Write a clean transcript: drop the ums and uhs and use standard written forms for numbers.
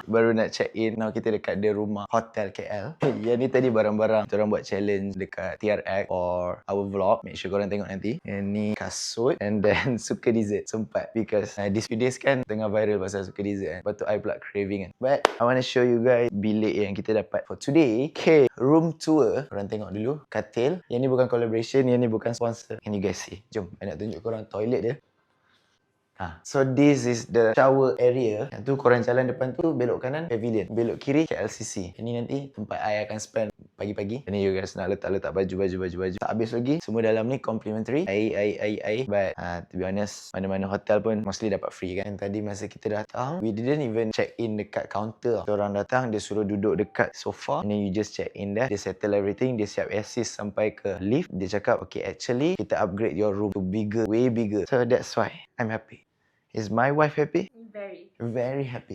Baru nak check in. Now kita dekat The Rumah Hotel KL. Yang ni tadi barang-barang kita orang buat challenge dekat TRX for our vlog. Make sure korang tengok nanti. Yang ni kasut and then suka dessert. Sempat because these few days kan tengah viral pasal suka dessert kan. Lepas tu I pula craving kan. But I want to show you guys bilik yang kita dapat for today. Okay, room tour. Korang tengok dulu. Katil. Yang ni bukan collaboration. Yang ni bukan sponsor. Can you guys see? Jom, I nak tunjuk korang toilet dia. So this is the shower area. Yang tu korang jalan depan tu, belok kanan pavilion, belok kiri KLCC. Ini nanti tempat I akan spend pagi-pagi. Ini you guys nak letak baju. Tak habis lagi. Semua dalam ni complimentary. Air. But to be honest, mana-mana hotel pun mostly dapat free kan. Tadi masa kita datang, we didn't even check in dekat counter. Orang datang, dia suruh duduk dekat sofa. And then you just check in there. Dia settle everything. Dia siap assist sampai ke lift. Dia cakap, okay, actually kita upgrade your room to bigger, way bigger. So that's why I'm happy. Is my wife happy? Very. Very happy.